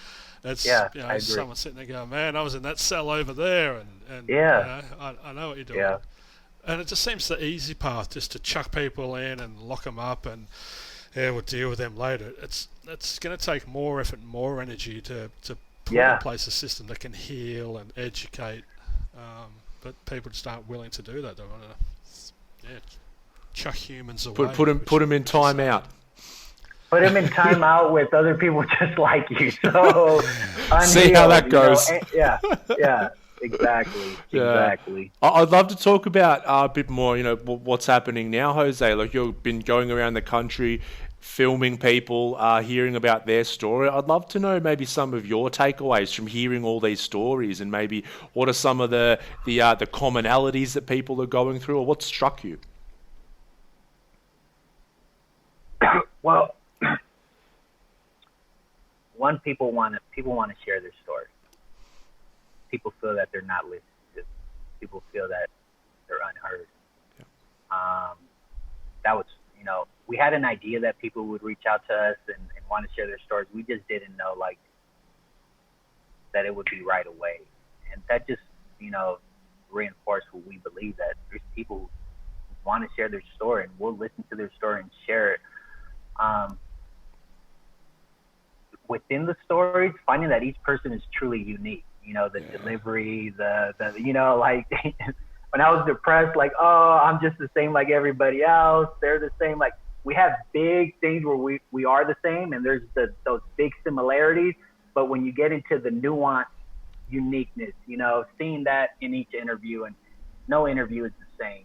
It's you know, someone sitting there going, man, I was in that cell over there, and you know, I know what you're doing. Yeah. And it just seems the easy path, just to chuck people in and lock them up, and we'll deal with them later. It's going to take more effort and more energy to put in place a system that can heal and educate. But people just aren't willing to do that. They want to, chuck humans away. Put them in time out. Put them in time out with other people just like you. So see how that goes. You know, Exactly. I'd love to talk about a bit more, what's happening now, Jose. Like, you've been going around the country, filming people, hearing about their story. I'd love to know maybe some of your takeaways from hearing all these stories, and maybe what are some of the commonalities that people are going through, or what struck you? Well, one, people want to share their story. People feel that they're not listened to. People feel that they're unheard. Yeah. That was, we had an idea that people would reach out to us and want to share their stories. We just didn't know, like, that it would be right away. And that just, reinforced what we believe, that there's people who want to share their story, and we'll listen to their story and share it. Within the stories, finding that each person is truly unique. The delivery, the like when I was depressed, like, oh, I'm just the same like everybody else. They're the same. Like, we have big things where we are the same, and there's those big similarities. But when you get into the nuance, uniqueness, seeing that in each interview, and no interview is the same.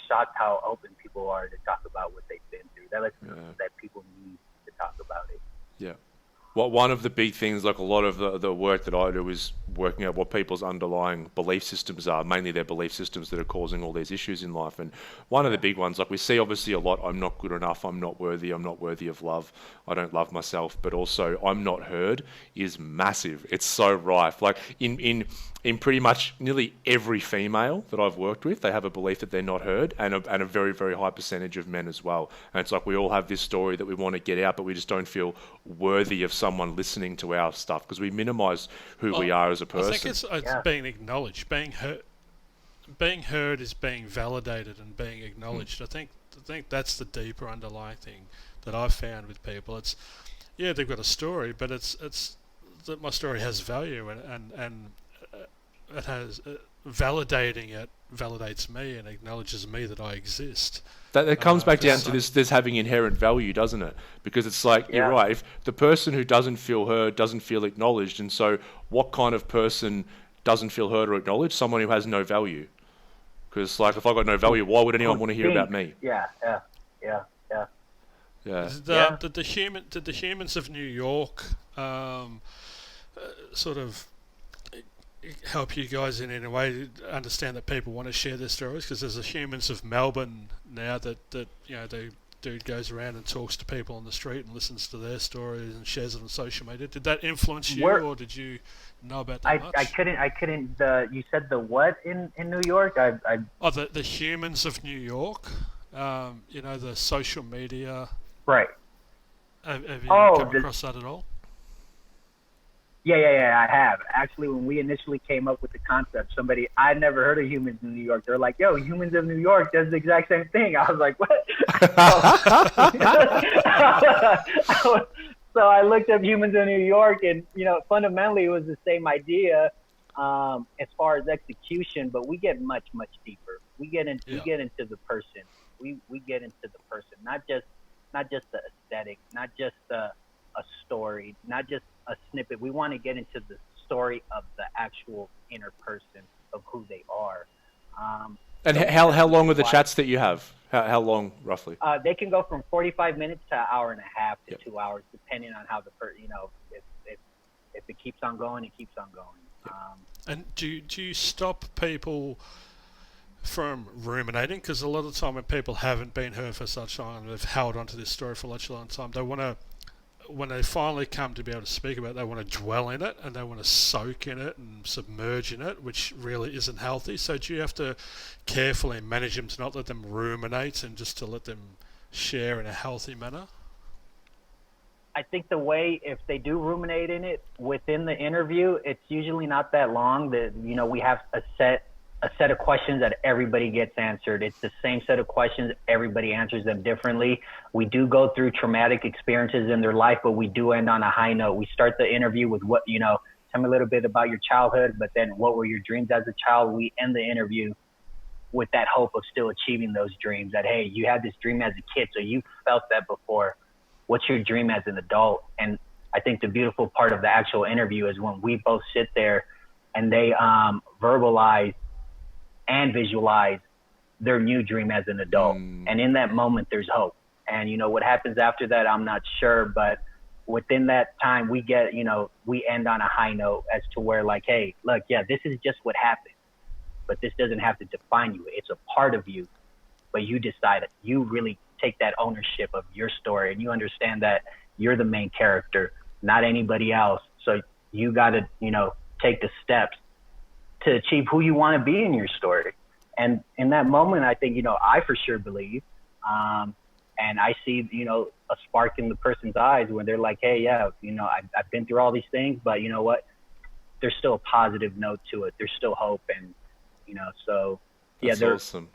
Shocked how open people are to talk about what they've been through. That lets me know that people need to talk about it. Yeah. Well, one of the big things, like a lot of the work that I do, is working out what people's underlying belief systems are, mainly their belief systems that are causing all these issues in life. And one of the big ones, like we see obviously a lot, I'm not good enough, I'm not worthy of love, I don't love myself, but also I'm not heard, is massive. It's so rife. Like in pretty much nearly every female that I've worked with, they have a belief that they're not heard, and a very, very high percentage of men as well. And it's like we all have this story that we want to get out, but we just don't feel worthy of someone listening to our stuff because we minimize who we are as a person. I think it's being acknowledged. Being heard is being validated and being acknowledged. I think that's the deeper underlying thing that I've found with people. It's they've got a story, but it's that my story has value, and it has validating it validates me and acknowledges me that I exist. That comes back down to this having inherent value, doesn't it? Because it's like, you're right, if the person who doesn't feel heard doesn't feel acknowledged, and so what kind of person doesn't feel heard or acknowledged? Someone who has no value. Because like, if I've got no value, why would anyone want to hear about me? Yeah. Did the humans of New York sort of help you guys in a way to understand that people want to share their stories? Because there's the humans of Melbourne now that the dude goes around and talks to people on the street and listens to their stories and shares it on social media. Did that influence you, or did you know about that much? I couldn't. You said the what in New York? The humans of New York. The social media. Right. Have you come across that at all? Yeah, I have. Actually, when we initially came up with the concept, I'd never heard of humans in New York. They're like, yo, humans of New York does the exact same thing. I was like, what? So I looked up humans in New York, and, fundamentally it was the same idea as far as execution, but we get much, much deeper. We get into the person. We get into the person, not just the aesthetic, not just a story, not just a snippet. We want to get into the story of the actual inner person, of who they are. And how long are the chats that you have? How long, roughly? They can go from 45 minutes to an hour and a half to 2 hours, depending on how if it keeps on going, it keeps on going. And do you stop people from ruminating? Because a lot of the time when people haven't been heard for such long, they've held onto this story for such a long time, they want to, when they finally come to be able to speak about it, they want to dwell in it and they want to soak in it and submerge in it, which really isn't healthy. So do you have to carefully manage them to not let them ruminate and just to let them share in a healthy manner? I think if they do ruminate in it within the interview, it's usually not that long. We have a set of questions that everybody gets answered. It's the same set of questions. Everybody answers them differently. We do go through traumatic experiences in their life, but we do end on a high note. We start the interview with tell me a little bit about your childhood, but then what were your dreams as a child? We end the interview with that hope of still achieving those dreams, that, hey, you had this dream as a kid, so you felt that before. What's your dream as an adult? And I think the beautiful part of the actual interview is when we both sit there and they verbalize and visualize their new dream as an adult. And in that moment, there's hope. And, you know, what happens after that, I'm not sure. But within that time, we get, you know, we end on a high note as to where, like, hey, look, yeah, this is just what happened. But this doesn't have to define you. It's a part of you. But you decide, you really take that ownership of your story, and you understand that you're the main character, not anybody else. So you got to, you know, take the steps to achieve who you want to be in your story. And in that moment, I think, you know, I for sure believe, and I see, you know, a spark in the person's eyes when they're like, hey, yeah, you know, I've been through all these things, but you know what? There's still a positive note to it. There's still hope. And, you know, so, yeah. That's awesome.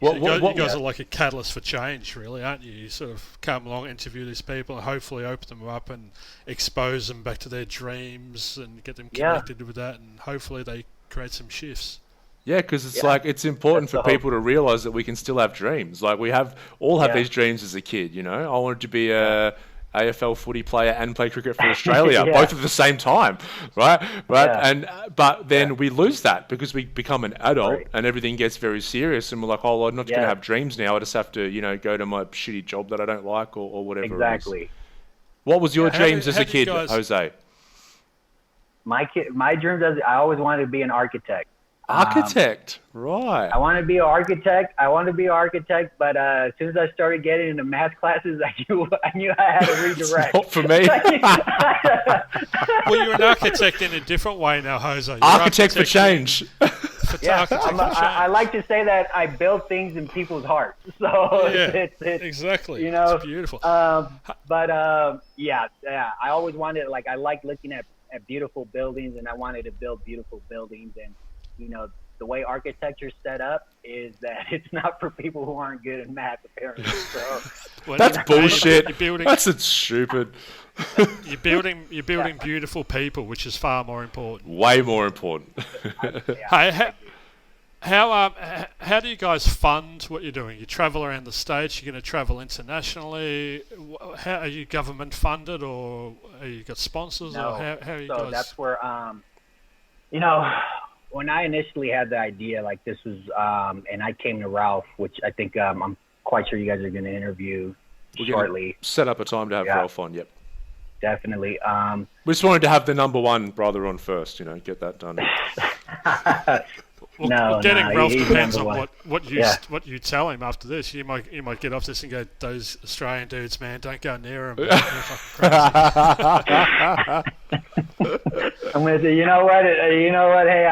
So you guys are like a catalyst for change, really, aren't you? You sort of come along, interview these people, and hopefully open them up and expose them back to their dreams and get them connected with that, and hopefully they create some shifts. Yeah, because it's like, it's important for people to realize that we can still have dreams. Like, we all have these dreams as a kid, you know? I wanted to be a AFL footy player and play cricket for Australia, both at the same time, right? But then we lose that because we become an adult and everything gets very serious, and we're like, oh, I'm not going to have dreams now. I just have to, you know, go to my shitty job that I don't like or whatever Exactly. it is. What was your dreams as a kid, Jose? My dreams I always wanted to be an architect. Architect, right. I want to be an architect. But as soon as I started getting into math classes, I knew I had to redirect. Not for me. Well, you're an architect in a different way now, Jose. You're architect for change. I like to say that I build things in people's hearts. So it's exactly. You know, it's beautiful. I always wanted, like, I like looking at beautiful buildings, and I wanted to build beautiful buildings. And you know, the way architecture's set up is that it's not for people who aren't good at math, apparently. So that's bullshit. That's stupid. You're building beautiful people, which is far more important. Way more important. How do you guys fund what you're doing? You travel around the States. You're going to travel internationally. How are you government funded, or are you got sponsors? No. Or how are you so guys? That's where you know, when I initially had the idea, like, this was, and I came to Ralph, which I think I'm quite sure you guys are going to interview shortly. Set up a time to have Ralph on. Yep. Definitely. We just wanted to have the number one brother on first. You know, get that done. Getting Ralph depends on what you tell him after this. You might get off this and go, those Australian dudes, man, don't go near them. I'm gonna say, you know what? Hey,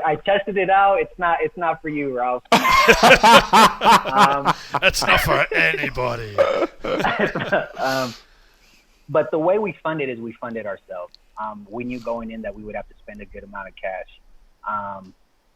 I tested it out. It's not for you, Ralph. That's not for anybody. But the way we funded is we funded ourselves. We knew going in that we would have to spend a good amount of cash.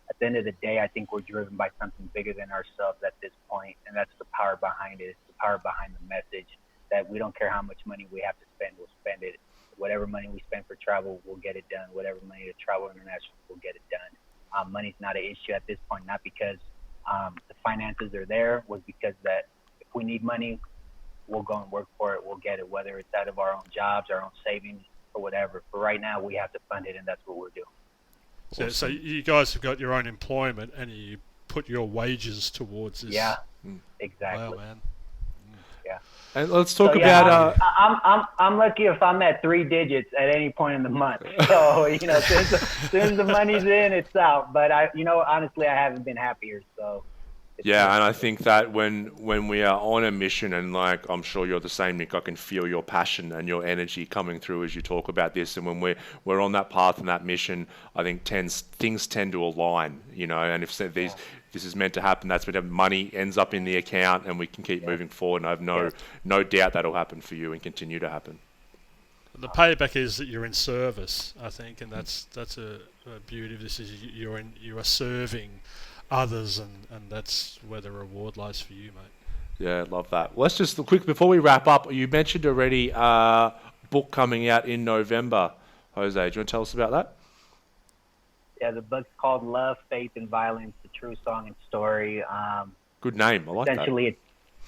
At the end of the day, I think we're driven by something bigger than ourselves at this point, and that's the power behind it. It's the power behind the message that we don't care how much money we have to spend, we'll spend it. Whatever money we spend for travel, we'll get it done. Whatever money to travel international, we'll get it done. Money's not an issue at this point, not because the finances are there, was because that if we need money, we'll go and work for it. We'll get it, whether it's out of our own jobs, our own savings, or whatever. For right now, we have to fund it, and that's what we're doing. So you guys have got your own employment, and you put your wages towards this. Yeah, exactly. Wow, man. Yeah. And let's talk about. I'm lucky if I'm at 3 digits at any point in the month. So you know, since the money's in, it's out. But honestly, I haven't been happier. So. Yeah, and I think that when we are on a mission, and like I'm sure you're the same, Nick, I can feel your passion and your energy coming through as you talk about this. And when we're on that path and that mission, I think things tend to align, you know. And if this is meant to happen, that's when money ends up in the account, and we can keep moving forward. And I have no doubt that'll happen for you and continue to happen. The payback is that you're in service, I think, and that's a beauty of this. Is you are serving others, and that's where the reward lies for you, mate. Yeah, love that. Let's just quick before we wrap up. You mentioned already book coming out in November. Jose, do you want to tell us about that? Yeah, the book's called Love, Faith, and Violence: The True Song and Story. Good name. I like that.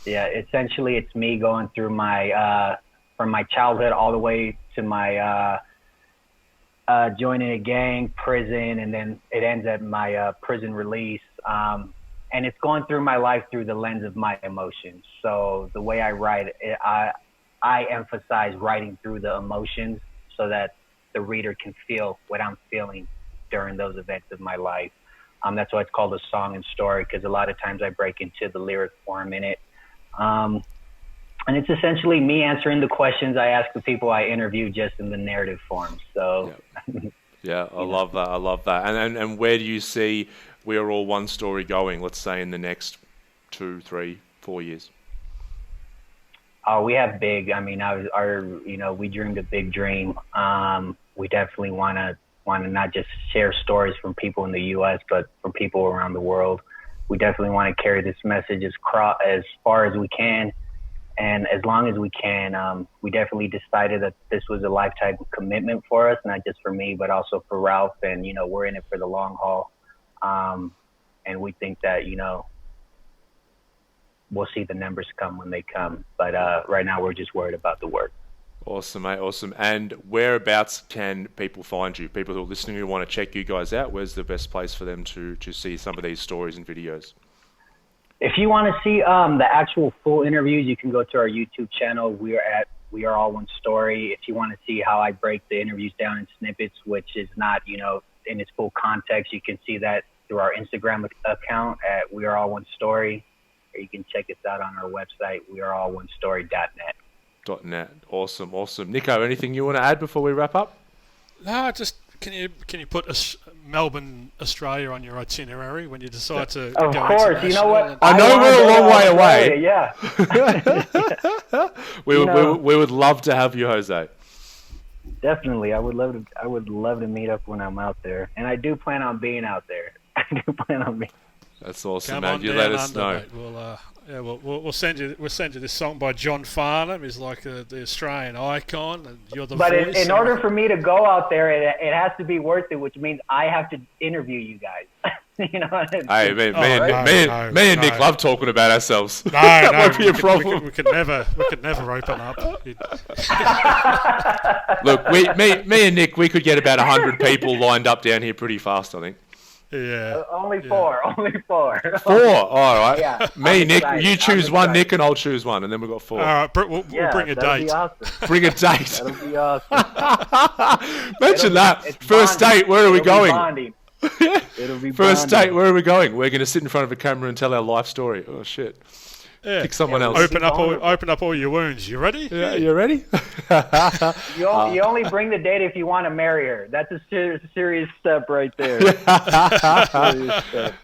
Essentially, it's me going through my from my childhood all the way to my joining a gang, prison, and then it ends at my prison release. And it's going through my life through the lens of my emotions. So the way I write, I emphasize writing through the emotions so that the reader can feel what I'm feeling during those events of my life. That's why it's called a song and story, because a lot of times I break into the lyric form in it. And it's essentially me answering the questions I ask the people I interview just in the narrative form. So, yeah, I love that. I love that. And where do you see We Are All One Story going, let's say in the next 2, 3, 4 years? Oh, we have big. I mean, we dreamed a big dream. We definitely want to not just share stories from people in the U.S., but from people around the world. We definitely want to carry this message as far as we can, and as long as we can. We definitely decided that this was a lifetime commitment for us, not just for me, but also for Ralph. And we're in it for the long haul, and we think that we'll see the numbers come when they come. But right now, we're just worried about the work. Awesome, mate. Awesome. And whereabouts can people find you? People who are listening who want to check you guys out, where's the best place for them to see some of these stories and videos? If you want to see the actual full interviews, you can go to our YouTube channel. We are all one story. If you want to see how I break the interviews down in snippets, which is not, in its full context, you can see that through our Instagram account at We Are All One Story. Or you can check us out on our website, weareallonestory.net. .net. Awesome, awesome. Nico, anything you want to add before we wrap up? No, just can you put Melbourne, Australia on your itinerary when you decide to go international? Of course, you know what? I know we're a long way away. Yeah. We would love to have you, Jose. Definitely, I would love to meet up when I'm out there, and I do plan on being out there. That's awesome, Come man. on You down let us under, know. Mate. We'll send you this song by John Farnham. He's like the Australian icon, and you're the but voice. in order for me to go out there, it has to be worth it, which means I have to interview you guys. Hey, me and Nick love talking about ourselves. No, that won't be a problem. We could never open up. Look, me and Nick, we could get about 100 people lined up down here pretty fast, I think. Yeah. Only four. 4. All right. Yeah, me, Nick, you choose one, Nick, and I'll choose one, and then we've got 4. All right, we'll bring a date. Be awesome. Bring a date. That'll be awesome. Mention that. First bonding. date, where are we going? It'll be First bonding. date, where are we going? We're going to sit in front of a camera and tell our life story. Oh, shit. Yeah. Pick someone else. Open up all your wounds. You ready? Yeah, you ready? You only bring the date if you want to marry her. That's a serious step right there.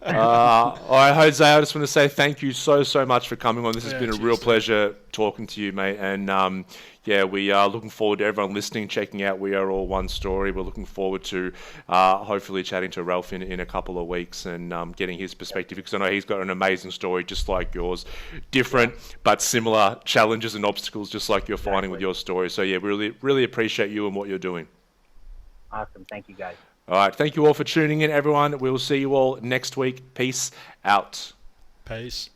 All right, Jose, I just want to say thank you so much for coming on. This has been a real pleasure talking to you, mate. And we are looking forward to everyone listening, checking out We Are All One Story. We're looking forward to hopefully chatting to Ralph in a couple of weeks and getting his perspective, because I know he's got an amazing story just like yours. Different but similar challenges and obstacles just like you're finding with your story. So yeah, really appreciate you and what you're doing. Awesome. Thank you, guys. All right. Thank you all for tuning in, everyone. We'll see you all next week. Peace out. Peace.